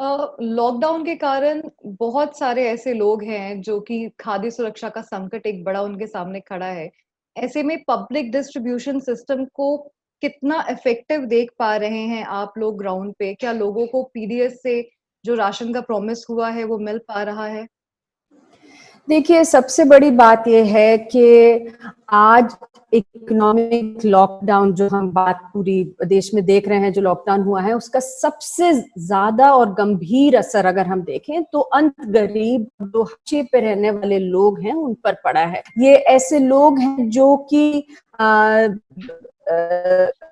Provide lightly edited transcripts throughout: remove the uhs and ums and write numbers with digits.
Lockdown के कारण बहुत सारे ऐसे लोग हैं जो कि खाद्य सुरक्षा का संकट एक बड़ा उनके सामने खड़ा है। ऐसे में पब्लिक डिस्ट्रीब्यूशन सिस्टम को कितना इफेक्टिव देख पा रहे हैं आप लोग ग्राउंड पे? क्या लोगों को पीडीएस से जो राशन का प्रॉमिस हुआ है वो मिल पा रहा है? देखिए, सबसे बड़ी बात ये है कि आज इकोनॉमिक लॉकडाउन जो हम बात पूरी देश में देख रहे हैं, जो लॉकडाउन हुआ है, उसका सबसे ज्यादा और गंभीर असर अगर हम देखें तो अंत गरीब जो हाशिए पे रहने वाले लोग हैं उन पर पड़ा है। ये ऐसे लोग हैं जो कि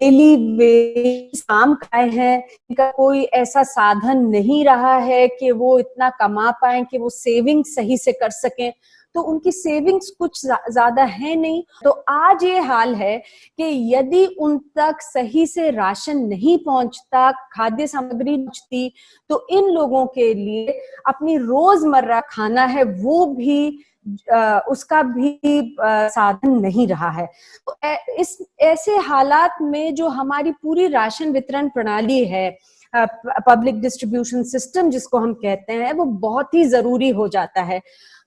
डेली वेज काम खाए हैं, इनका कोई ऐसा साधन नहीं रहा है कि वो इतना कमा पाए कि वो सेविंग सही से कर सकें, तो उनकी सेविंग्स कुछ ज्यादा है नहीं। तो आज ये हाल है कि यदि उन तक सही से राशन नहीं पहुंचता, खाद्य सामग्री पहुंचती, तो इन लोगों के लिए अपनी रोजमर्रा खाना है वो भी उसका भी साधन नहीं रहा है। तो इस ऐसे हालात में जो हमारी पूरी राशन वितरण प्रणाली है, पब्लिक डिस्ट्रीब्यूशन सिस्टम जिसको हम कहते हैं, वो बहुत ही जरूरी हो जाता है।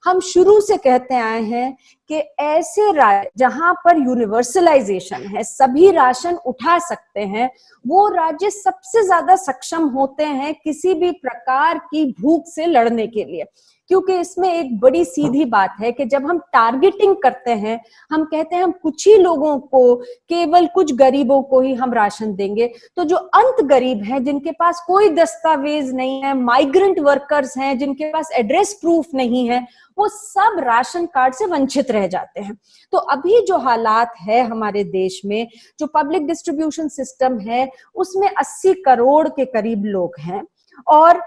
हम शुरू से कहते आए हैं कि ऐसे जहां पर यूनिवर्सलाइजेशन है, सभी राशन उठा सकते हैं, वो राज्य सबसे ज्यादा सक्षम होते हैं किसी भी प्रकार की भूख से लड़ने के लिए। क्योंकि इसमें एक बड़ी सीधी बात है कि जब हम टारगेटिंग करते हैं, हम कहते हैं हम कुछ ही लोगों को, केवल कुछ गरीबों को ही हम राशन देंगे, तो जो अंत गरीब हैं, जिनके पास कोई दस्तावेज नहीं है, माइग्रेंट वर्कर्स हैं, जिनके पास एड्रेस प्रूफ नहीं है, वो सब राशन कार्ड से वंचित रह जाते हैं। तो अभी जो हालात है हमारे देश में, जो पब्लिक डिस्ट्रीब्यूशन सिस्टम है, उसमें 80 करोड़ के करीब लोग हैं, और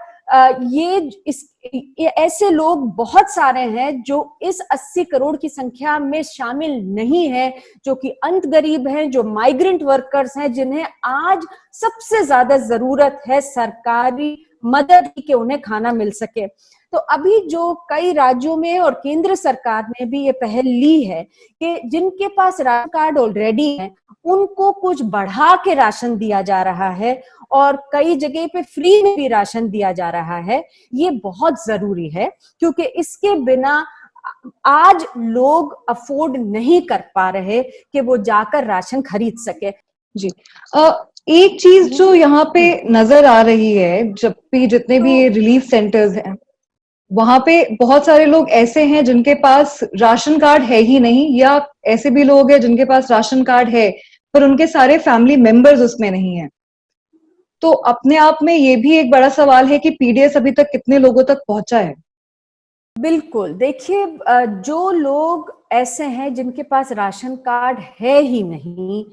ये ऐसे लोग बहुत सारे हैं जो इस 80 करोड़ की संख्या में शामिल नहीं है, जो कि अंत गरीब हैं, जो माइग्रेंट वर्कर्स हैं, जिन्हें आज सबसे ज्यादा जरूरत है सरकारी मदद की कि उन्हें खाना मिल सके। तो अभी जो कई राज्यों में और केंद्र सरकार ने भी ये पहल ली है कि जिनके पास राशन कार्ड ऑलरेडी है उनको कुछ बढ़ा के राशन दिया जा रहा है, और कई जगह पे फ्री में भी राशन दिया जा रहा है। ये बहुत जरूरी है, क्योंकि इसके बिना आज लोग अफोर्ड नहीं कर पा रहे कि वो जाकर राशन खरीद सके। जी। एक चीज जो यहाँ पे नजर आ रही है, जब भी जितने भी रिलीफ सेंटर्स हैं, वहां पे बहुत सारे लोग ऐसे हैं जिनके पास राशन कार्ड है ही नहीं, या ऐसे भी लोग हैं जिनके पास राशन कार्ड है पर उनके सारे फैमिली मेंबर्स उसमें नहीं है। तो अपने आप में ये भी एक बड़ा सवाल है कि पीडीएस अभी तक कितने लोगों तक पहुंचा है। बिल्कुल, देखिए, जो लोग ऐसे हैं जिनके पास राशन कार्ड है ही नहीं,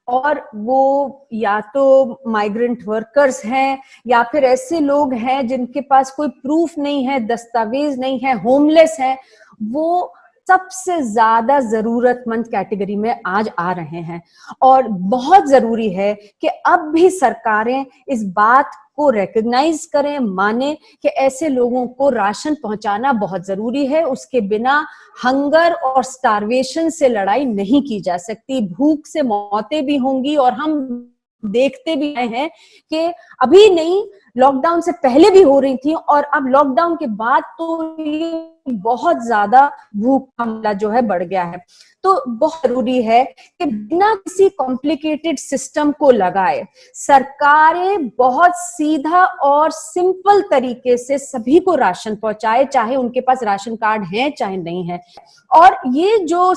और वो या तो माइग्रेंट वर्कर्स हैं, या फिर ऐसे लोग हैं जिनके पास कोई प्रूफ नहीं है, दस्तावेज नहीं है, होमलेस हैं, वो सबसे ज्यादा जरूरतमंद कैटेगरी में आज आ रहे हैं। और बहुत जरूरी है कि अब भी सरकारें इस बात को रिकॉग्नाइज करें, माने कि ऐसे लोगों को राशन पहुंचाना बहुत जरूरी है। उसके बिना हंगर और स्टार्वेशन से लड़ाई नहीं की जा सकती, भूख से मौतें भी होंगी। और हम देखते भी आए हैं कि अभी नहीं, लॉकडाउन से पहले भी हो रही थी, और अब लॉकडाउन के बाद तो ये बहुत ज्यादा भूख का मामला जो है बढ़ गया है। तो बहुत जरूरी है कि बिना किसी कॉम्प्लिकेटेड सिस्टम को लगाए सरकारें बहुत सीधा और सिंपल तरीके से सभी को राशन पहुंचाए, चाहे उनके पास राशन कार्ड है चाहे नहीं है। और ये जो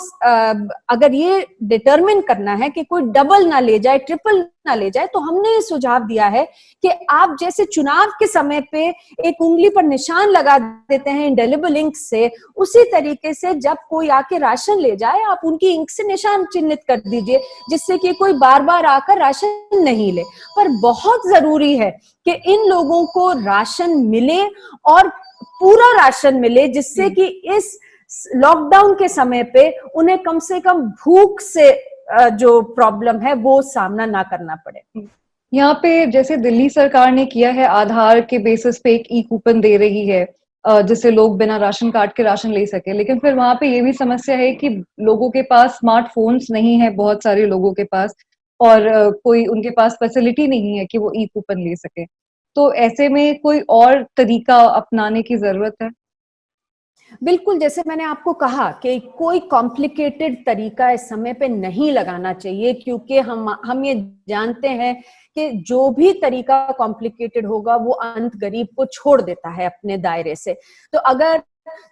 अगर ये डिटरमिन करना है कि कोई डबल ना ले जाए, ट्रिपल ना ले जाए, तो हमने ये सुझाव दिया है कि आप जैसे चुनाव के समय पे एक उंगली पर निशान लगा देते हैं इंडेलिबल इंक से, उसी तरीके से जब कोई आके राशन ले जाए, आप उनकी इंक से निशान चिन्हित कर दीजिए, जिससे कि कोई बार बार आकर राशन नहीं ले। पर बहुत जरूरी है कि इन लोगों को राशन मिले, और पूरा राशन मिले, जिससे कि इस लॉकडाउन के समय पे उन्हें कम से कम भूख से जो प्रॉब्लम है वो सामना ना करना पड़े। यहाँ पे जैसे दिल्ली सरकार ने किया है, आधार के बेसिस पे एक ई कूपन दे रही है जिससे लोग बिना राशन कार्ड के राशन ले सके, लेकिन फिर वहां पे ये भी समस्या है कि लोगों के पास स्मार्टफोन्स नहीं है, बहुत सारे लोगों के पास, और कोई उनके पास फैसिलिटी नहीं है कि वो ई कूपन ले सके। तो ऐसे में कोई और तरीका अपनाने की जरूरत है? बिल्कुल, जैसे मैंने आपको कहा कि कोई कॉम्प्लिकेटेड तरीका इस समय पे नहीं लगाना चाहिए, क्योंकि हम ये जानते हैं कि जो भी तरीका कॉम्प्लिकेटेड होगा वो अंत गरीब को छोड़ देता है अपने दायरे से। तो अगर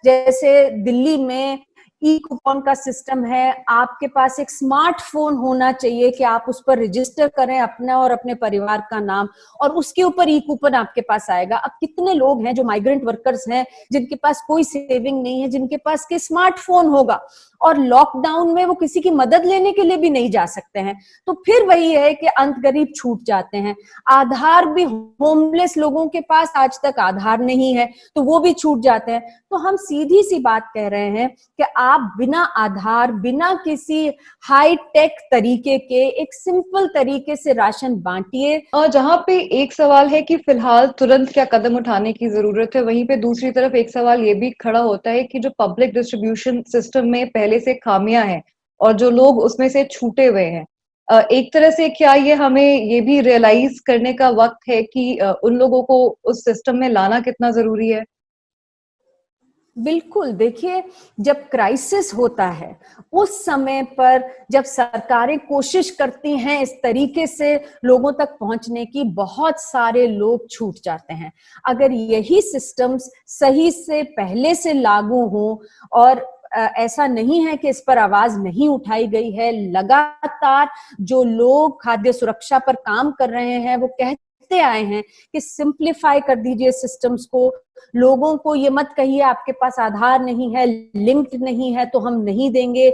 जैसे दिल्ली में ई कूपन का सिस्टम है, आपके पास एक स्मार्टफोन होना चाहिए कि आप उस पर रजिस्टर करें अपना और अपने परिवार का नाम, और उसके ऊपर ई कूपन आपके पास आएगा। अब कितने लोग हैं जो माइग्रेंट वर्कर्स हैं, जिनके पास कोई सेविंग नहीं है, जिनके पास के स्मार्टफोन होगा, और लॉकडाउन में वो किसी की मदद लेने के लिए भी नहीं जा सकते हैं। तो फिर वही है कि अंत गरीब छूट जाते हैं। आधार भी, होमलेस लोगों के पास आज तक आधार नहीं है, तो वो भी छूट जाते हैं। तो हम सीधी सी बात कह रहे हैं कि आप बिना आधार, बिना किसी हाई टेक तरीके के, एक सिंपल तरीके से राशन बांटिए। जहाँ पे एक सवाल है कि फिलहाल तुरंत क्या कदम उठाने की जरूरत है, वहीं पे दूसरी तरफ एक सवाल ये भी खड़ा होता है कि जो पब्लिक डिस्ट्रीब्यूशन सिस्टम में पहले से खामियां हैं और जो लोग उसमें से छूटे हुए हैं, एक तरह से क्या ये हमें ये भी रियलाइज करने का वक्त है कि उन लोगों को उस सिस्टम में लाना कितना जरूरी है? बिल्कुल, देखिए, जब क्राइसिस होता है उस समय पर जब सरकारें कोशिश करती हैं इस तरीके से लोगों तक पहुंचने की, बहुत सारे लोग छूट जाते हैं। अगर यही सिस्टम्स सही से पहले से लागू हों, और ऐसा नहीं है कि इस पर आवाज नहीं उठाई गई है, लगातार जो लोग खाद्य सुरक्षा पर काम कर रहे हैं वो कहते आए हैं कि सिंप्लीफाई कर दीजिए सिस्टम्स को। लोगों को ये मत कहिए आपके पास आधार नहीं है, लिंक्ड नहीं है तो हम नहीं देंगे।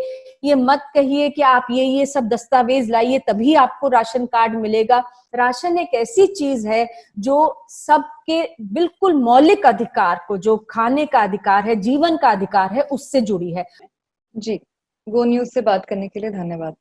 ये मत कहिए कि आप ये सब दस्तावेज लाइए तभी आपको राशन कार्ड मिलेगा। राशन एक ऐसी चीज है जो सबके बिल्कुल मौलिक अधिकार को, जो खाने का अधिकार है, जीवन का अधिकार है, उससे जुड़ी है। जी, गो न्यूज से बात करने के लिए धन्यवाद।